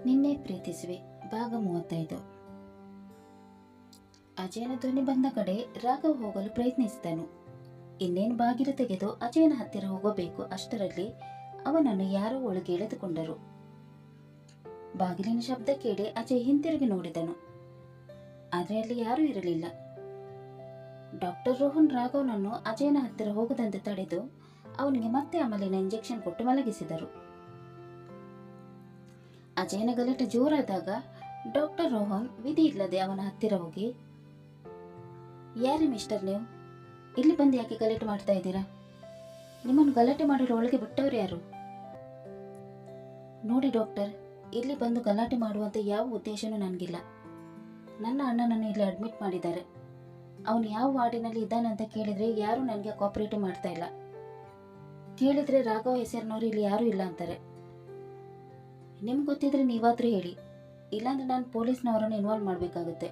ನಿನ್ನೆ ಪ್ರೀತಿಸುವೆ ಭಾಗ 35. ಅಜಯನ ಧ್ವನಿ ಬಂದ ಕಡೆ ರಾಘವ್ ಹೋಗಲು ಪ್ರಯತ್ನಿಸಿದನು. ಇನ್ನೇನು ಬಾಗಿಲು ತೆಗೆದು ಅಜಯನ ಹತ್ತಿರ ಹೋಗಬೇಕು. ಅಷ್ಟರಲ್ಲಿ ಅವನನ್ನು ಯಾರೋ ಒಳಗೆ ಎಳೆದುಕೊಂಡರು. ಬಾಗಿಲಿನ ಶಬ್ದ ಕೇಳಿ ಅಜಯ್ ಹಿಂತಿರುಗಿ ನೋಡಿದನು. ಆದರೆ ಅಲ್ಲಿ ಯಾರೂ ಇರಲಿಲ್ಲ. ಡಾಕ್ಟರ್ ರೋಹನ್ ರಾಘವ್ನನ್ನು ಅಜಯನ ಹತ್ತಿರ ಹೋಗದಂತೆ ತಡೆದು ಅವನಿಗೆ ಮತ್ತೆ ಅಮಲಿನ ಇಂಜೆಕ್ಷನ್ ಕೊಟ್ಟು ಮಲಗಿಸಿದರು. ಅಜಯನ ಗಲಾಟೆ ಜೋರಾದಾಗ ಡಾಕ್ಟರ್ ರೋಹನ್ ವಿಧಿ ಇಲ್ಲದೆ ಅವನ ಹತ್ತಿರ ಹೋಗಿ, ಯಾರೇ ಮಿಸ್ಟರ್, ನೀವು ಇಲ್ಲಿ ಬಂದು ಯಾಕೆ ಗಲಾಟೆ ಮಾಡ್ತಾ ಇದ್ದೀರಾ? ನಿಮ್ಮನ್ನು ಗಲಾಟೆ ಮಾಡಲು ಒಳಗೆ ಬಿಟ್ಟವ್ರು ಯಾರು? ನೋಡಿ ಡಾಕ್ಟರ್, ಇಲ್ಲಿ ಬಂದು ಗಲಾಟೆ ಮಾಡುವಂತ ಯಾವ ಉದ್ದೇಶನೂ ನನಗಿಲ್ಲ. ನನ್ನ ಅಣ್ಣನನ್ನು ಇಲ್ಲಿ ಅಡ್ಮಿಟ್ ಮಾಡಿದ್ದಾರೆ. ಅವನು ಯಾವ ವಾರ್ಡಿನಲ್ಲಿ ಇದ್ದಾನಂತ ಕೇಳಿದ್ರೆ ಯಾರು ನನಗೆ ಕೋಆಪರೇಟ್ ಮಾಡ್ತಾ ಇಲ್ಲ. ಕೇಳಿದ್ರೆ ರಾಘವ್ ಹೆಸರಿನವರು ಇಲ್ಲಿ ಯಾರೂ ಇಲ್ಲ ಅಂತಾರೆ. ನಿಮ್ಗೆ ಗೊತ್ತಿದ್ರೆ ನೀವಾದ್ರೂ ಹೇಳಿ, ಇಲ್ಲಾಂದ್ರೆ ನಾನು ಪೊಲೀಸ್ನವರನ್ನು ಇನ್ವಾಲ್ವ್ ಮಾಡಬೇಕಾಗುತ್ತೆ.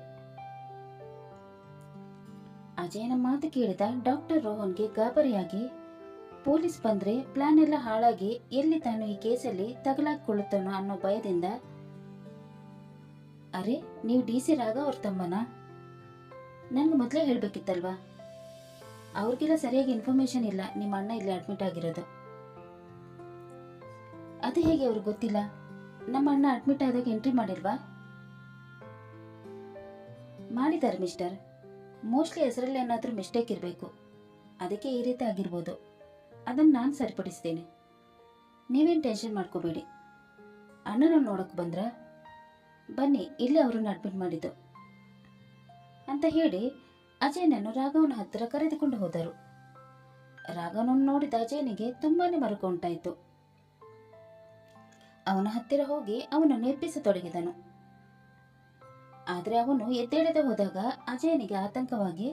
ಅಜಯನ ಮಾತು ಕೇಳಿದ ಡಾಕ್ಟರ್ ರೋಹನ್ಗೆ ಗಾಬರಿಯಾಗಿ, ಪೊಲೀಸ್ ಬಂದ್ರೆ ಪ್ಲಾನ್ ಎಲ್ಲ ಹಾಳಾಗಿ ಎಲ್ಲಿ ತಾನು ಈ ಕೇಸಲ್ಲಿ ತಗಲಾಕೊಳ್ಳುತ್ತಾನೋ ಅನ್ನೋ ಭಯದಿಂದ, ಅರೆ ನೀವು DC ರಾಘವ್ ಅವ್ರ ತಮ್ಮನ? ನನ್ಗೆ ಮೊದಲೇ ಹೇಳ್ಬೇಕಿತ್ತಲ್ವಾ? ಅವ್ರಿಗೆಲ್ಲ ಸರಿಯಾಗಿ ಇನ್ಫಾರ್ಮೇಶನ್ ಇಲ್ಲ ನಿಮ್ಮ ಅಣ್ಣ ಇಲ್ಲಿ ಅಡ್ಮಿಟ್ ಆಗಿರೋದು. ಅದು ಹೇಗೆ ಅವ್ರಿಗೆ ಗೊತ್ತಿಲ್ಲ? ನಮ್ಮ ಅಣ್ಣ ಅಡ್ಮಿಟ್ ಆದಾಗ ಎಂಟ್ರಿ ಮಾಡಿಲ್ವಾ? ಮಾಡಿದ್ದಾರೆ ಮಿಸ್ಟರ್. ಮೋಸ್ಟ್ಲಿ ಹೆಸರಲ್ಲಿ ಏನಾದರೂ ಮಿಸ್ಟೇಕ್ ಇರಬೇಕು, ಅದಕ್ಕೆ ಈ ರೀತಿ ಆಗಿರ್ಬೋದು. ಅದನ್ನು ನಾನು ಸರಿಪಡಿಸ್ತೇನೆ, ನೀವೇನು ಟೆನ್ಷನ್ ಮಾಡ್ಕೋಬೇಡಿ. ಅಣ್ಣನ ನೋಡೋಕೆ ಬಂದ್ರ? ಬನ್ನಿ, ಇಲ್ಲಿ ಅವರನ್ನು ಅಡ್ಮಿಟ್ ಮಾಡಿದ್ದು ಅಂತ ಹೇಳಿ ಅಜಯನನ್ನು ರಾಘವನ ಹತ್ತಿರ ಕರೆದುಕೊಂಡು ಹೋದರು. ರಾಘವನನ್ನು ನೋಡಿದ ಅಜಯನಿಗೆ ತುಂಬಾನೇ ಮರುಕ ಉಂಟಾಯಿತು. ಅವನ ಹತ್ತಿರ ಹೋಗಿ ಅವನನ್ನು ಎಬ್ಬಿಸತೊಡಗಿದನು. ಆದರೆ ಅವನು ಎದ್ದೇಳದೆ ಹೋದಾಗ ಅಜಯನಿಗೆ ಆತಂಕವಾಗಿ,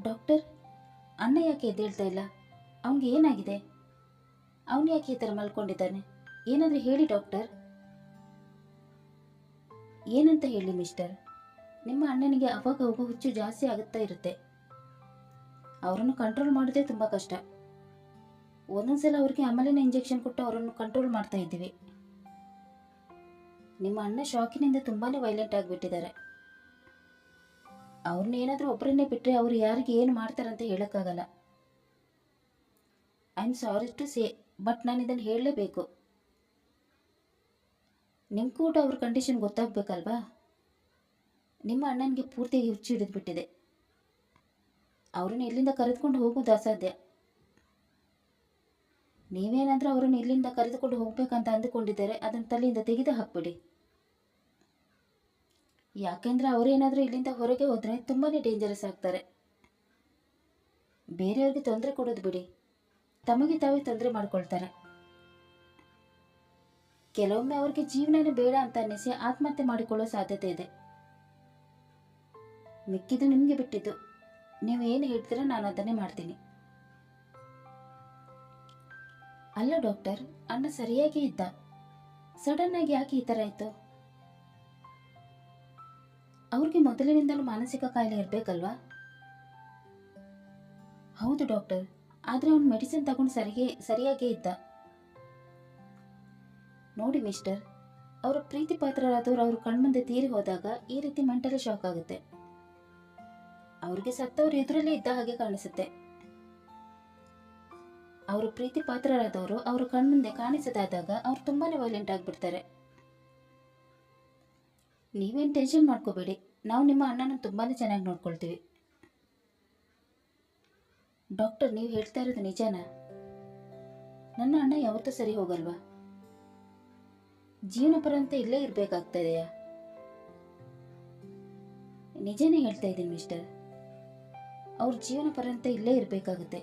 ಡಾಕ್ಟರ್, ಅಣ್ಣ ಯಾಕೆ ಎದ್ದೇಳ್ತಾ ಇಲ್ಲ? ಅವನಿಗೆ ಏನಾಗಿದೆ? ಅವನು ಯಾಕೆ ಈ ಥರ ಮಲ್ಕೊಂಡಿದ್ದಾನೆ? ಏನಾದರೂ ಹೇಳಿ ಡಾಕ್ಟರ್. ಏನಂತ ಹೇಳಿ ಮಿಸ್ಟರ್? ನಿಮ್ಮ ಅಣ್ಣನಿಗೆ ಅವಾಗ ಹೋಗೋ ಹುಚ್ಚು ಜಾಸ್ತಿ ಆಗುತ್ತಾ ಇರುತ್ತೆ. ಅವರನ್ನು ಕಂಟ್ರೋಲ್ ಮಾಡೋದೇ ತುಂಬ ಕಷ್ಟ. ಒಂದೊಂದ್ಸಲ ಅವ್ರಿಗೆ ಅಮಲಿನ ಇಂಜೆಕ್ಷನ್ ಕೊಟ್ಟು ಅವರನ್ನು ಕಂಟ್ರೋಲ್ ಮಾಡ್ತಾ ಇದ್ದೀವಿ. ನಿಮ್ಮ ಅಣ್ಣ ಶಾಕಿನಿಂದ ತುಂಬಾನೇ ವೈಲೆಂಟ್ ಆಗಿಬಿಟ್ಟಿದ್ದಾರೆ. ಅವ್ರನ್ನ ಏನಾದರೂ ಒಬ್ಬರನ್ನೇ ಬಿಟ್ಟರೆ ಅವರು ಯಾರಿಗೆ ಏನು ಮಾಡ್ತಾರಂತ ಹೇಳೋಕ್ಕಾಗಲ್ಲ. I am sorry to say, but ನಾನು ಇದನ್ನು ಹೇಳಲೇಬೇಕು. ನಿಮ್ಮ ಕೂಡ ಅವ್ರ ಕಂಡೀಷನ್ ಗೊತ್ತಾಗಬೇಕಲ್ವಾ? ನಿಮ್ಮ ಅಣ್ಣನಿಗೆ ಪೂರ್ತಿಯಾಗಿ ಹುಚ್ಚು ಹಿಡಿದ್ಬಿಟ್ಟಿದೆ. ಅವ್ರನ್ನ ಇಲ್ಲಿಂದ ಕರೆದುಕೊಂಡು ಹೋಗೋದು ಅಸಾಧ್ಯ. ನೀವೇನಾದರೂ ಅವರನ್ನು ಇಲ್ಲಿಂದ ಕರೆದುಕೊಂಡು ಹೋಗ್ಬೇಕಂತ ಅಂದುಕೊಂಡಿದ್ದಾರೆ, ಅದನ್ನು ತಲೆಯಿಂದ ತೆಗೆದು ಹಾಕ್ಬಿಡಿ. ಯಾಕೆಂದ್ರೆ ಅವರೇನಾದರೂ ಇಲ್ಲಿಂದ ಹೊರಗೆ ಹೋದರೆ ತುಂಬಾನೇ ಡೇಂಜರಸ್ ಆಗ್ತಾರೆ. ಬೇರೆಯವ್ರಿಗೆ ತೊಂದರೆ ಕೊಡೋದು ಬಿಡಿ, ತಮಗೆ ತಾವೇ ತೊಂದರೆ ಮಾಡ್ಕೊಳ್ತಾರೆ. ಕೆಲವೊಮ್ಮೆ ಅವ್ರಿಗೆ ಜೀವನನೇ ಬೇಡ ಅಂತ ಅನ್ನಿಸಿ ಆತ್ಮಹತ್ಯೆ ಮಾಡಿಕೊಳ್ಳೋ ಸಾಧ್ಯತೆ ಇದೆ. ಮಿಕ್ಕಿದ್ದು ನಿಮಗೆ ಬಿಟ್ಟಿದ್ದು. ನೀವು ಏನು ಹೇಳ್ತೀರಾ ನಾನು ಅದನ್ನೇ ಮಾಡ್ತೀನಿ. ಅಲ್ಲ ಡಾಕ್ಟರ್, ಅಣ್ಣ ಸರಿಯಾಗಿ ಇದ್ದ, ಸಡನ್ ಆಗಿ ಯಾಕೆ ಈ ಥರ ಆಯಿತು? ಅವ್ರಿಗೆ ಮೊದಲಿನಿಂದಲೂ ಮಾನಸಿಕ ಕಾಯಿಲೆ ಇರಬೇಕಲ್ವಾ? ಹೌದು ಡಾಕ್ಟರ್, ಆದರೆ ಅವನು ಮೆಡಿಸಿನ್ ತಗೊಂಡು ಸರಿಯಾಗೇ ಇದ್ದ. ನೋಡಿ ಮಿಸ್ಟರ್, ಅವರ ಪ್ರೀತಿ ಪಾತ್ರರಾದವರು ಅವ್ರ ಕಣ್ಮುಂದೆ ತೀರಿ ಹೋದಾಗ ಈ ರೀತಿ ಮೆಂಟಲಿ ಶಾಕ್ ಆಗುತ್ತೆ. ಅವ್ರಿಗೆ ಸತ್ತವ್ರು ಎದುರಲ್ಲೇ ಇದ್ದ ಹಾಗೆ ಕಾಣಿಸುತ್ತೆ. ಅವರು ಪ್ರೀತಿ ಪಾತ್ರರಾದವರು ಅವ್ರ ಕಣ್ಮುಂದೆ ಕಾಣಿಸದಾದಾಗ ಅವ್ರು ತುಂಬಾನೇ ವೈಲೆಂಟ್ ಆಗಿಬಿಡ್ತಾರೆ. ನೀವೇನು ಟೆನ್ಷನ್ ಮಾಡ್ಕೋಬೇಡಿ, ನಾವು ನಿಮ್ಮ ಅಣ್ಣನ ತುಂಬಾನೇ ಚೆನ್ನಾಗಿ ನೋಡ್ಕೊಳ್ತೀವಿ. ಡಾಕ್ಟರ್, ನೀವು ಹೇಳ್ತಾ ಇರೋದು ನಿಜನಾ? ನನ್ನ ಅಣ್ಣ ಯಾವತ್ತೂ ಸರಿ ಹೋಗಲ್ವಾ? ಜೀವನ ಪರ್ಯಂತ ಇಲ್ಲೇ ಇರಬೇಕಾಗ್ತದೆಯಾ? ನಿಜನೇ ಹೇಳ್ತಾ ಇದ್ದೀನಿ ಮಿಸ್ಟರ್, ಅವ್ರ ಜೀವನ ಪರ್ಯಂತ ಇಲ್ಲೇ ಇರಬೇಕಾಗುತ್ತೆ.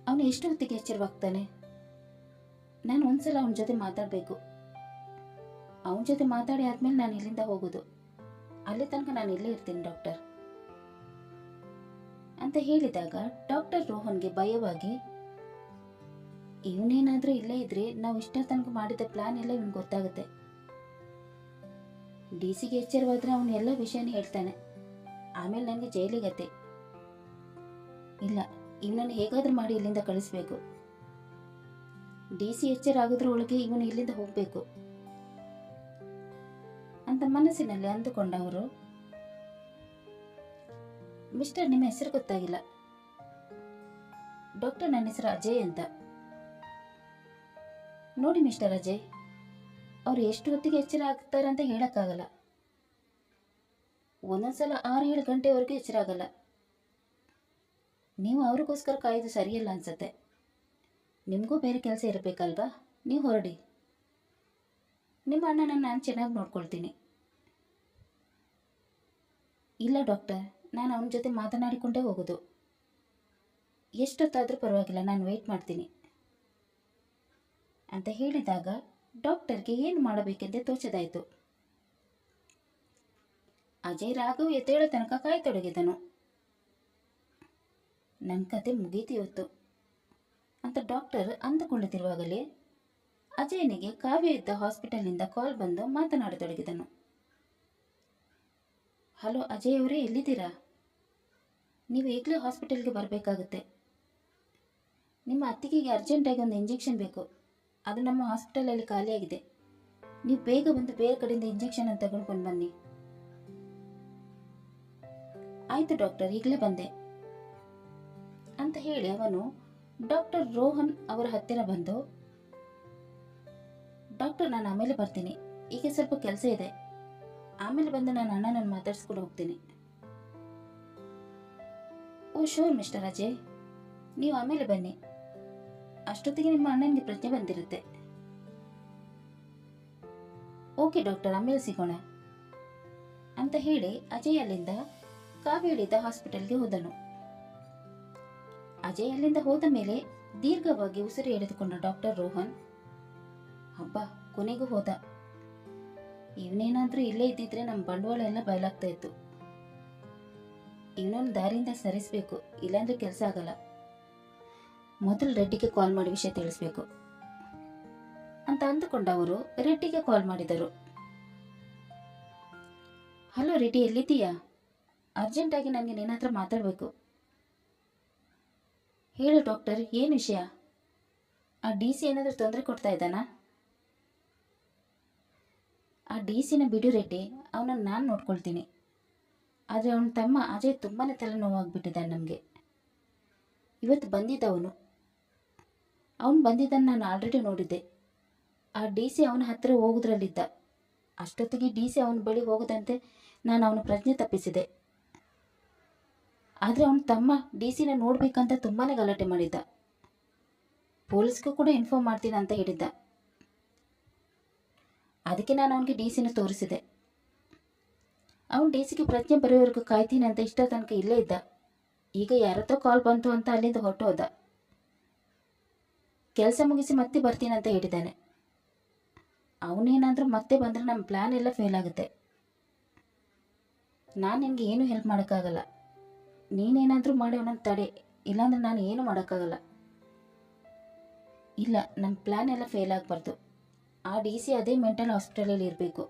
ಅವನು ಎಷ್ಟು ಹೊತ್ತಿಗೆ ಎಚ್ಚರವಾಗ್ತಾನೆ? ನಾನು ಒಂದ್ಸಲ ಅವನ ಜೊತೆ ಮಾತಾಡಬೇಕು. ಅವನ ಜೊತೆ ಮಾತಾಡಿ ಆದ್ಮೇಲೆ ನಾನು ಇಲ್ಲಿಂದ ಹೋಗೋದು. ಅಲ್ಲಿ ತನಕ ನಾನು ಇಲ್ಲೇ ಇರ್ತೀನಿ ಡಾಕ್ಟರ್ ಅಂತ ಹೇಳಿದಾಗ ಡಾಕ್ಟರ್ ರೋಹನ್ಗೆ ಭಯವಾಗಿ, ಇವನೇನಾದ್ರೂ ಇಲ್ಲೇ ಇದ್ರೆ ನಾವು ಇಷ್ಟ ತನಕ ಮಾಡಿದ ಪ್ಲಾನ್ ಎಲ್ಲ ಇವನ್ ಗೊತ್ತಾಗುತ್ತೆ. DCಗೆ ಎಚ್ಚರವಾದ್ರೆ ಅವನು ಎಲ್ಲ ವಿಷಯನ ಹೇಳ್ತಾನೆ. ಆಮೇಲೆ ನನಗೆ ಜೈಲಿಗತ್ತೆ. ಇಲ್ಲ, ಇವನನ್ನು ಹೇಗಾದ್ರೂ ಮಾಡಿ ಇಲ್ಲಿಂದ ಕಳಿಸ್ಬೇಕು. ಡಿ ಸಿ ಎಚ್ಚರ ಆಗೋದ್ರೊಳಗೆ ಇವನು ಇಲ್ಲಿಂದ ಹೋಗಬೇಕು ಅಂತ ಮನಸ್ಸಿನಲ್ಲಿ ಅಂದುಕೊಂಡವರು, ಮಿಸ್ಟರ್, ನಿಮ್ಮ ಹೆಸರು ಗೊತ್ತಾಗಿಲ್ಲ. ಡಾಕ್ಟರ್, ನನ್ನ ಹೆಸರು ಅಜಯ್ ಅಂತ. ನೋಡಿ ಮಿಸ್ಟರ್ ಅಜಯ್, ಅವ್ರು ಎಷ್ಟು ಹೊತ್ತಿಗೆ ಎಚ್ಚರ ಆಗ್ತಾರೆ ಅಂತ ಹೇಳಕ್ಕಾಗಲ್ಲ. ಒಂದೊಂದ್ಸಲ 6-7 ಗಂಟೆವರೆಗೂ ಎಚ್ಚರ ಆಗಲ್ಲ. ನೀವು ಅವ್ರಿಗೋಸ್ಕರ ಕಾಯೋದು ಸರಿಯಲ್ಲ ಅನ್ಸತ್ತೆ. ನಿಮಗೂ ಬೇರೆ ಕೆಲಸ ಇರಬೇಕಲ್ವಾ? ನೀವು ಹೊರಡಿ. ನಿಮ್ಮ ಅಣ್ಣನನ್ನು ನಾನು ಚೆನ್ನಾಗಿ ನೋಡ್ಕೊಳ್ತೀನಿ. ಇಲ್ಲ ಡಾಕ್ಟರ್, ನಾನು ಅವನ ಜೊತೆ ಮಾತನಾಡಿಕೊಂಡೇ ಹೋಗೋದು. ಎಷ್ಟೊತ್ತಾದರೂ ಪರವಾಗಿಲ್ಲ, ನಾನು ವೆಯ್ಟ್ ಮಾಡ್ತೀನಿ ಅಂತ ಹೇಳಿದಾಗ ಡಾಕ್ಟರ್ಗೆ ಏನು ಮಾಡಬೇಕೆಂದೇ ತೋಚದಾಯಿತು. ಅಜಯ್ ರಾಘವ್ ಎದ್ದೇಳೋ ತನಕ ಕಾಯತೊಡಗಿದನು. ನನ್ನ ಕತೆ ಮುಗೀತು ಇವತ್ತು ಅಂತ ಡಾಕ್ಟರ್ ಅಂದುಕೊಳ್ಳುತ್ತಿರುವಾಗಲೇ ಅಜಯನಿಗೆ ಕಾವ್ಯ ಇದ್ದ ಹಾಸ್ಪಿಟಲ್ನಿಂದ ಕಾಲ್ ಬಂದು ಮಾತನಾಡತೊಡಗಿದನು. ಹಲೋ ಅಜಯ್ ಅವರೇ, ಎಲ್ಲಿದ್ದೀರಾ? ನೀವು ಈಗಲೇ ಹಾಸ್ಪಿಟಲ್ಗೆ ಬರಬೇಕಾಗುತ್ತೆ. ನಿಮ್ಮ ಅತ್ತಿಗೆಗೆ ಅರ್ಜೆಂಟಾಗಿ ಒಂದು ಇಂಜೆಕ್ಷನ್ ಬೇಕು. ಅದು ನಮ್ಮ ಹಾಸ್ಪಿಟಲಲ್ಲಿ ಖಾಲಿಯಾಗಿದೆ. ನೀವು ಬೇಗ ಬಂದು ಬೇರೆ ಕಡೆಯಿಂದ ಇಂಜೆಕ್ಷನ್ ಅನ್ನು ತಗೊಂಡ್ಕೊಂಡು ಬನ್ನಿ. ಆಯಿತು ಡಾಕ್ಟರ್, ಈಗಲೇ ಬಂದೆ ಅಂತ ಹೇಳಿ ಅವನು ಡಾಕ್ಟರ್ ರೋಹನ್ ಅವರ ಹತ್ತಿರ ಬಂದು, ಡಾಕ್ಟರ್, ನಾನು ಆಮೇಲೆ ಬರ್ತೀನಿ, ಈಗ ಸ್ವಲ್ಪ ಕೆಲಸ ಇದೆ, ಆಮೇಲೆ ಬಂದು ನಾನು ಅಣ್ಣನನ್ನು ಮಾತಾಡ್ಸ್ಕೊಂಡು ಹೋಗ್ತೀನಿ. ಓ ಶೋರ್ ಮಿಸ್ಟರ್ ಅಜಯ್, ನೀವು ಆಮೇಲೆ ಬನ್ನಿ. ಅಷ್ಟೊತ್ತಿಗೆ ನಿಮ್ಮ ಅಣ್ಣನಿಗೆ ಪ್ರಜ್ಞೆ ಬಂದಿರುತ್ತೆ. ಓಕೆ ಡಾಕ್ಟರ್, ಆಮೇಲೆ ಸಿಗೋಣ ಅಂತ ಹೇಳಿ ಅಜಯ್ ಅಲ್ಲಿಂದ ಕಾವೇರಿದ ಹಾಸ್ಪಿಟಲ್ಗೆ ಹೋದನು. ಅಜಯ್ ಅಲ್ಲಿಂದ ಹೋದ ಮೇಲೆ ದೀರ್ಘವಾಗಿ ಉಸಿರು ಎಳೆದುಕೊಂಡ ಡಾಕ್ಟರ್ ರೋಹನ್, ಹಬ್ಬ, ಕೊನೆಗೂ ಹೋದ. ಇವನೇನಾದ್ರೂ ಇಲ್ಲೇ ಇದ್ದಿದ್ರೆ ನಮ್ಮ ಬಂಡವಾಳ ಎಲ್ಲ ಬಯಲಾಗ್ತಾ ಇತ್ತು. ಇವನೊಂದು ದಾರಿಯಿಂದ ಸರಿಸಬೇಕು, ಇಲ್ಲಾಂದ್ರೆ ಕೆಲಸ ಆಗಲ್ಲ. ಮೊದಲು ರೆಡ್ಡಿಗೆ ಕಾಲ್ ಮಾಡಿ ವಿಷಯ ತಿಳಿಸ್ಬೇಕು ಅಂತ ಅಂದುಕೊಂಡವರು ರೆಡ್ಡಿಗೆ ಕಾಲ್ ಮಾಡಿದರು. ಹಲೋ ರೆಡ್ಡಿ, ಎಲ್ಲಿದ್ದೀಯಾ? ಅರ್ಜೆಂಟಾಗಿ ನನಗೆ ನಿನ್ನ ಹತ್ರ ಮಾತಾಡಬೇಕು. ಹೇಳು ಡಾಕ್ಟರ್, ಏನು ವಿಷಯ? ಆ ಡಿ ಸಿ ಏನಾದರೂ ತೊಂದರೆ ಕೊಡ್ತಾ ಇದ್ದಾನಾ? ಆ ಡಿ ಸಿನ ಬಿಡು ರೆಡ್ಡಿ, ಅವನನ್ನು ನಾನು ನೋಡ್ಕೊಳ್ತೀನಿ. ಆದರೆ ಅವನ ತಮ್ಮ ಅಜಯ್ ತುಂಬಾ ತಲೆನೋವಾಗ್ಬಿಟ್ಟಿದ್ದಾನೆ ನಮಗೆ. ಇವತ್ತು ಬಂದಿದ್ದವನು ಬಂದಿದ್ದನ್ನು ನಾನು ಆಲ್ರೆಡಿ ನೋಡಿದ್ದೆ. ಆ ಡಿ ಸಿ ಅವನ ಹತ್ತಿರ ಹೋಗೋದ್ರಲ್ಲಿದ್ದ. ಅಷ್ಟೊತ್ತಿಗೆ ಡಿ ಸಿ ಅವನ ಬಳಿ ಹೋಗದಂತೆ ನಾನು ಅವನ ಪ್ರಜ್ಞೆ ತಪ್ಪಿಸಿದೆ. ಆದರೆ ಅವನ ತಮ್ಮ ಡಿ ಸಿನ ನೋಡ್ಬೇಕಂತ ತುಂಬಾ ಗಲಾಟೆ ಮಾಡಿದ್ದ. ಪೊಲೀಸ್ಗೂ ಕೂಡ ಇನ್ಫಾರ್ಮ್ ಮಾಡ್ತೀನಿ ಅಂತ ಹೇಳಿದ್ದ. ಅದಕ್ಕೆ ನಾನು ಅವನಿಗೆ ಡಿ ಸಿನ ತೋರಿಸಿದೆ. ಅವನು ಡಿ ಸಿಗೆ ಪ್ರಜ್ಞೆ ಬರೋವರೆಗೂ ಕಾಯ್ತೀನಿ ಅಂತ ಇಷ್ಟ ತನಕ ಇಲ್ಲೇ ಇದ್ದ. ಈಗ ಯಾರತ್ತೋ ಕಾಲ್ ಬಂತು ಅಂತ ಅಲ್ಲಿಂದ ಹೊರಟು ಹೋದ. ಕೆಲಸ ಮುಗಿಸಿ ಮತ್ತೆ ಬರ್ತೀನಿ ಅಂತ ಹೇಳಿದ್ದಾನೆ. ಅವನೇನಾದರೂ ಮತ್ತೆ ಬಂದರೆ ನಮ್ಮ ಪ್ಲ್ಯಾನ್ ಎಲ್ಲ ಫೇಲ್ ಆಗುತ್ತೆ. ನಾನು ನಿನಗೆ ಏನೂ ಹೆಲ್ಪ್ ಮಾಡೋಕ್ಕಾಗಲ್ಲ. ನೀನೇನಾದರೂ ಮಾಡಿ ಅವನನ್ನು ತಡೆ, ಇಲ್ಲಾಂದ್ರೆ ನಾನು ಏನೂ ಮಾಡೋಕ್ಕಾಗಲ್ಲ. ಇಲ್ಲ, ನಮ್ಮ ಪ್ಲ್ಯಾನ್ ಎಲ್ಲ ಫೇಲ್ ಆಗಬಾರ್ದು. ಆ ಡಿ ಸಿ ಅದೇ ಮೆಂಟಲ್ ಹಾಸ್ಪಿಟಲಲ್ಲಿ ಇರಬೇಕು.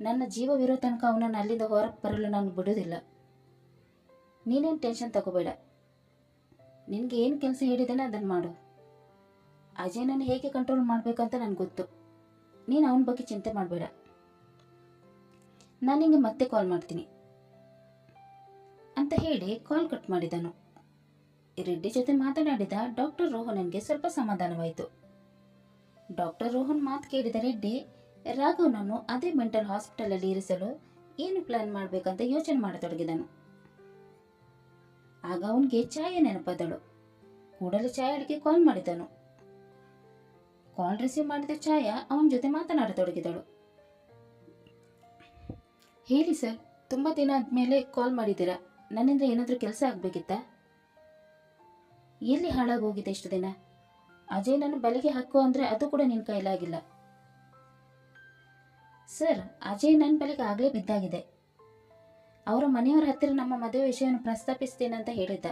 ನನ್ನ ಜೀವವಿರೋ ತನಕ ಅವನನ್ನು ಅಲ್ಲಿಂದ ಹೊರಗೆ ಬರಲು ನಾನು ಬಿಡೋದಿಲ್ಲ. ನೀನೇನು ಟೆನ್ಷನ್ ತಗೋಬೇಡ. ನಿನಗೆ ಏನು ಕೆಲಸ ಹೇಳಿದ್ದೇನೆ ಅದನ್ನು ಮಾಡು. ಅಜಯನನ್ನು ಹೇಗೆ ಕಂಟ್ರೋಲ್ ಮಾಡಬೇಕಂತ ನನಗೆ ಗೊತ್ತು. ನೀನು ಅವನ ಬಗ್ಗೆ ಚಿಂತೆ ಮಾಡಬೇಡ. ನಾನು ನಿಮಗೆ ಮತ್ತೆ ಕಾಲ್ ಮಾಡ್ತೀನಿ ಅಂತ ಹೇಳಿ ಕಾಲ್ ಕಟ್ ಮಾಡಿದನು. ರೆಡ್ಡಿ ಜೊತೆ ಮಾತನಾಡಿದ ಡಾಕ್ಟರ್ ರೋಹನ್ಗೆ ಸ್ವಲ್ಪ ಸಮಾಧಾನವಾಯಿತು. ಡಾಕ್ಟರ್ ರೋಹನ್ ಮಾತು ಕೇಳಿದ ರೆಡ್ಡಿ ರಾಘವ್ನನ್ನು ಅದೇ ಮೆಂಟಲ್ ಹಾಸ್ಪಿಟಲಲ್ಲಿ ಇರಿಸಲು ಏನು ಪ್ಲಾನ್ ಮಾಡಬೇಕಂತ ಯೋಚನೆ ಮಾಡತೊಡಗಿದನು. ಆಗ ಅವನಿಗೆ ಛಾಯೆ ನೆನಪಾದಳು. ಕೂಡಲೇ ಛಾಯಳಿಗೆ ಕಾಲ್ ಮಾಡಿದನು. ಕಾಲ್ ರಿಸೀವ್ ಮಾಡಿದ ಛಾಯ ಅವನ ಜೊತೆ ಮಾತನಾಡತೊಡಗಿದಳು. ಹೇಳಿ ಸರ್, ತುಂಬ ದಿನ ಆದಮೇಲೆ ಕಾಲ್ ಮಾಡಿದ್ದೀರಾ. ನನ್ನಿಂದ ಏನಾದರೂ ಕೆಲಸ ಆಗಬೇಕಿತ್ತಾ? ಎಲ್ಲಿ ಹಾಳಾಗೋಗಿದೆ ಇಷ್ಟು ದಿನ? ಅಜಯ್ನನ್ನು ಬಲೆಗೆ ಹಾಕೋ ಅಂದರೆ ಅದು ಕೂಡ ನಿನ್ನ ಕೈಲಾಗಿಲ್ಲ. ಸರ್, ಅಜಯ್ ನನ್ನ ಬಲೆಗೆ ಆಗಲೇ ಬಿದ್ದಾಗಿದೆ. ಅವರ ಮನೆಯವರ ಹತ್ತಿರ ನಮ್ಮ ಮದುವೆ ವಿಷಯವನ್ನು ಪ್ರಸ್ತಾಪಿಸ್ತೇನೆ ಅಂತ ಹೇಳಿದ್ದ.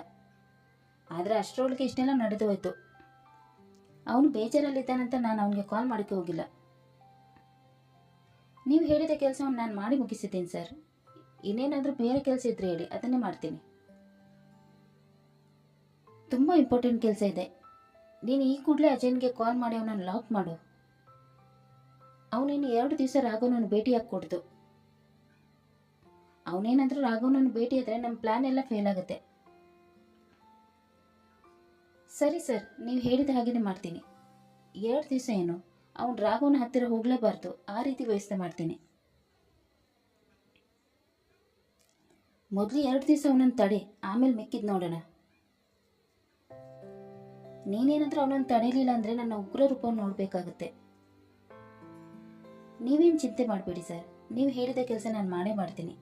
ಆದರೆ ಅಷ್ಟರೊಳಗೆ ಇಷ್ಟೆಲ್ಲ ನಡೆದು ಹೋಯ್ತು. ಅವನು ಬೇಜಾರಲ್ಲಿದ್ದಾನಂತ ನಾನು ಅವನಿಗೆ ಕಾಲ್ ಮಾಡೋಕ್ಕೆ ಹೋಗಿಲ್ಲ. ನೀವು ಹೇಳಿದ ಕೆಲಸವನ್ನು ನಾನು ಮಾಡಿ ಮುಗಿಸಿದ್ದೀನಿ ಸರ್. ಇನ್ನೇನಾದರೂ ಬೇರೆ ಕೆಲಸ ಇದ್ರೆ ಹೇಳಿ, ಅದನ್ನೇ ಮಾಡ್ತೀನಿ. ತುಂಬ ಇಂಪಾರ್ಟೆಂಟ್ ಕೆಲಸ ಇದೆ. ನೀನು ಈ ಕೂಡಲೇ ಅಜಯನ್ಗೆ ಕಾಲ್ ಮಾಡಿ ಅವನನ್ನು ಲಾಕ್ ಮಾಡು. ಅವನೇನು 2 ದಿವಸ ರಾಘವನನ್ನು ಭೇಟಿಯಾಗಿ ಕೊಡ್ದು. ಅವನೇನಾದರೂ ರಾಘವನನ್ನು ಭೇಟಿಯಾದರೆ ನಮ್ಮ ಪ್ಲ್ಯಾನ್ ಎಲ್ಲ ಫೇಲ್ ಆಗುತ್ತೆ. ಸರಿ ಸರ್, ನೀವು ಹೇಳಿದ ಹಾಗೆಯೇ ಮಾಡ್ತೀನಿ. 2 ದಿವಸ ಏನು, ಅವನು ರಾಘವನ ಹತ್ತಿರ ಹೋಗಲೇಬಾರ್ದು, ಆ ರೀತಿ ವ್ಯವಸ್ಥೆ ಮಾಡ್ತೀನಿ. ಮೊದಲು 2 ದಿವಸ ಅವನನ್ನು ತಡೆ, ಆಮೇಲೆ ಮಿಕ್ಕಿದ್ದು ನೋಡೋಣ. ನೀನೇನಾದರೂ ಅವನನ್ನು ತಡೆಯಲಿಲ್ಲ ಅಂದರೆ ನನ್ನ ಉಗ್ರ ರೂಪವನ್ನು ನೋಡಬೇಕಾಗುತ್ತೆ. ನೀವೇನು ಚಿಂತೆ ಮಾಡಬೇಡಿ ಸರ್, ನೀವು ಹೇಳಿದ ಕೆಲಸ ನಾನು ಮಾಡೇ ಮಾಡ್ತೀನಿ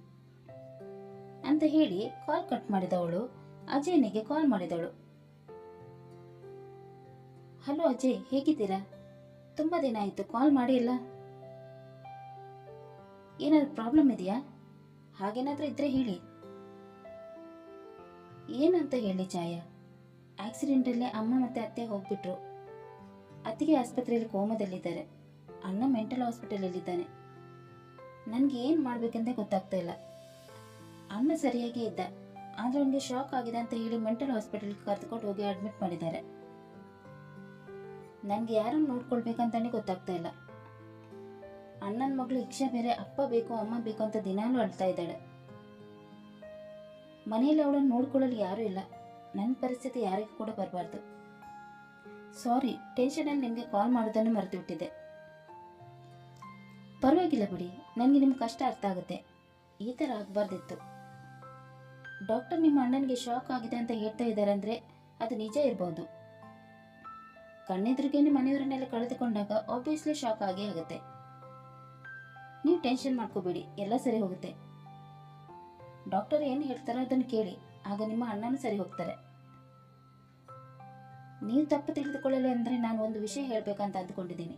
ಅಂತ ಹೇಳಿ ಕಾಲ್ ಕಟ್ ಮಾಡಿದವಳು ಅಜಯನಿಗೆ ಕಾಲ್ ಮಾಡಿದವಳು. ಹಲೋ ಅಜಯ್, ಹೇಗಿದ್ದೀರಾ? ತುಂಬ ದಿನ ಆಯಿತು, ಕಾಲ್ ಮಾಡಿ ಇಲ್ಲ. ಏನಾದರೂ ಪ್ರಾಬ್ಲಮ್ ಇದೆಯಾ? ಹಾಗೇನಾದರೂ ಇದ್ರೆ ಹೇಳಿ. ಏನಂತ ಹೇಳಿ ಛಾಯಾ? ಆಕ್ಸಿಡೆಂಟಲ್ಲಿ ಅಮ್ಮ ಮತ್ತು ಅತ್ತೆ ಹೋಗ್ಬಿಟ್ರು. ಅತ್ತಿಗೆ ಆಸ್ಪತ್ರೆಯಲ್ಲಿ ಕೋಮದಲ್ಲಿದ್ದಾರೆ, ಅಣ್ಣ ಮೆಂಟಲ್ ಹಾಸ್ಪಿಟಲಲ್ಲಿದ್ದಾನೆ. ನನಗೆ ಏನು ಮಾಡಬೇಕಂತ ಗೊತ್ತಾಗ್ತಾ ಇಲ್ಲ. ಅಣ್ಣ ಸರಿಯಾಗಿ ಇದ್ದ, ಆದರೆ ಅವನಿಗೆ ಶಾಕ್ ಆಗಿದೆ ಅಂತ ಹೇಳಿ ಮೆಂಟಲ್ ಹಾಸ್ಪಿಟಲ್ಗೆ ಕರೆದುಕೊಂಡು ಹೋಗಿ ಅಡ್ಮಿಟ್ ಮಾಡಿದ್ದಾರೆ. ನನಗೆ ಯಾರನ್ನು ನೋಡ್ಕೊಳ್ಬೇಕಂತಾನೆ ಗೊತ್ತಾಗ್ತಾ ಇಲ್ಲ. ಅಣ್ಣನ ಮಗಳು ಇಕ್ಷಾ ಬೇರೆ ಅಪ್ಪ ಬೇಕು ಅಮ್ಮ ಬೇಕು ಅಂತ ದಿನಾಲೂ ಅಳ್ತಾ ಇದ್ದಾಳೆ. ಮನೆಯಲ್ಲಿ ಅವಳನ್ನು ನೋಡ್ಕೊಳ್ಳಲು ಯಾರೂ ಇಲ್ಲ. ನನ್ನ ಪರಿಸ್ಥಿತಿ ಯಾರಿಗೂ ಕೂಡ ಬರಬಾರ್ದು. ಸಾರಿ, ಟೆನ್ಷನಲ್ಲಿ ನಿಮಗೆ ಕಾಲ್ ಮಾಡೋದನ್ನು ಮರೆತು ಬಿಟ್ಟಿದ್ದೆ. ಪರವಾಗಿಲ್ಲ ಬಿಡಿ, ನನಗೆ ನಿಮ್ಮ ಕಷ್ಟ ಅರ್ಥ ಆಗುತ್ತೆ. ಈ ಥರ ಆಗಬಾರ್ದಿತ್ತು. ಡಾಕ್ಟರ್ ನಿಮ್ಮ ಅಣ್ಣನಿಗೆ ಶಾಕ್ ಆಗಿದೆ ಅಂತ ಹೇಳ್ತಾ ಇದ್ದಾರೆ ಅಂದರೆ ಅದು ನಿಜ ಇರ್ಬೋದು. ಕಣ್ಣೆದುರಿಗೇನೆ ಮನೆಯವರನ್ನೆಲ್ಲ ಕಳೆದುಕೊಂಡಾಗ ಆಬ್ವಿಯಸ್ಲಿ ಶಾಕ್ ಆಗೇ ಆಗುತ್ತೆ. ನೀವು ಟೆನ್ಷನ್ ಮಾಡ್ಕೋಬೇಡಿ, ಎಲ್ಲ ಸರಿ ಹೋಗುತ್ತೆ. ಡಾಕ್ಟರ್ ಏನು ಹೇಳ್ತಾರೋ ಅದನ್ನು ಕೇಳಿ, ಆಗ ನಿಮ್ಮ ಅಣ್ಣನೂ ಸರಿ ಹೋಗ್ತಾರೆ. ನೀವು ತಪ್ಪು ತಿಳಿದುಕೊಳ್ಳಲಿ ಅಂದರೆ ನಾನು ಒಂದು ವಿಷಯ ಹೇಳಬೇಕಂತ ಅಂದ್ಕೊಂಡಿದ್ದೀನಿ.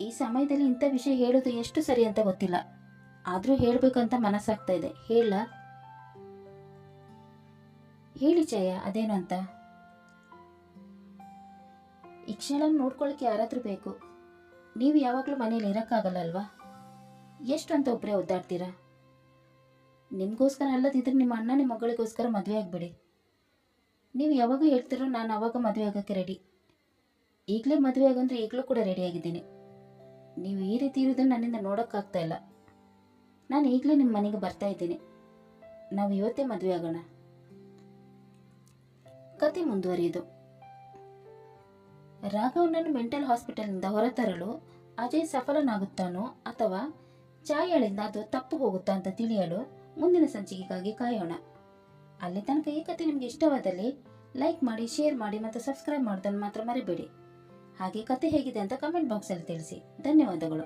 ಈ ಸಮಯದಲ್ಲಿ ಇಂಥ ವಿಷಯ ಹೇಳೋದು ಎಷ್ಟು ಸರಿ ಅಂತ ಗೊತ್ತಿಲ್ಲ, ಆದರೂ ಹೇಳಬೇಕಂತ ಮನಸ್ಸಾಗ್ತಾ ಇದೆ. ಹೇಳ ಹೇಳಿ ಛಾಯಾ, ಅದೇನು ಅಂತ. ಇಕ್ಷಳನ್ನು ನೋಡ್ಕೊಳ್ಳೋಕೆ ಯಾರಾದರೂ ಬೇಕು. ನೀವು ಯಾವಾಗಲೂ ಮನೇಲಿ ಇರೋಕ್ಕಾಗಲ್ಲ ಅಲ್ವಾ? ಎಷ್ಟು ಅಂತ ಒಬ್ಬರೇ ಒದ್ದಾಡ್ತೀರಾ? ನಿಮಗೋಸ್ಕರ ಅಲ್ಲದಿದ್ರೆ ನಿಮ್ಮ ಅಣ್ಣನ ಮಗಳಿಗೋಸ್ಕರ ಮದುವೆ ಆಗಿಬಿಡಿ. ನೀವು ಯಾವಾಗ ಹೇಳ್ತಿರೋ ನಾನು ಆವಾಗ ಮದುವೆ ಆಗೋಕ್ಕೆ ರೆಡಿ. ಈಗಲೇ ಮದುವೆ ಆಗಂದ್ರೆ ಈಗಲೂ ಕೂಡ ರೆಡಿಯಾಗಿದ್ದೀನಿ. ನೀವು ಈ ರೀತಿ ಇರೋದನ್ನು ನನ್ನಿಂದ ನೋಡೋಕ್ಕಾಗ್ತಾ ಇಲ್ಲ. ನಾನು ಈಗಲೇ ನಿಮ್ಮ ಮನೆಗೆ ಬರ್ತಾ ಇದ್ದೀನಿ. ನಾವು ಇವತ್ತೇ ಮದುವೆ ಆಗೋಣ. ಕತೆ ಮುಂದುವರಿಯುವುದು. ರಾಘವನನ್ನು ಮೆಂಟಲ್ ಹಾಸ್ಪಿಟಲ್ನಿಂದ ಹೊರತರಲು ಅಜಯ್ ಸಫಲನಾಗುತ್ತಾನೋ ಅಥವಾ ಛಾಯಾಳಿಂದ ಅದು ತಪ್ಪು ಹೋಗುತ್ತಾ ಅಂತ ತಿಳಿಯಲು ಮುಂದಿನ ಸಂಚಿಕೆಗಾಗಿ ಕಾಯೋಣ. ಅಲ್ಲಿ ತನಕ ಈ ಕತೆ ನಿಮಗೆ ಇಷ್ಟವಾದಲ್ಲಿ ಲೈಕ್ ಮಾಡಿ, ಶೇರ್ ಮಾಡಿ ಮತ್ತು ಸಬ್ಸ್ಕ್ರೈಬ್ ಮಾಡೋದನ್ನು ಮಾತ್ರ ಮರಿಬೇಡಿ. ಹಾಗೆ ಕತೆ ಹೇಗಿದೆ ಅಂತ ಕಮೆಂಟ್ ಬಾಕ್ಸಲ್ಲಿ ತಿಳಿಸಿ. ಧನ್ಯವಾದಗಳು.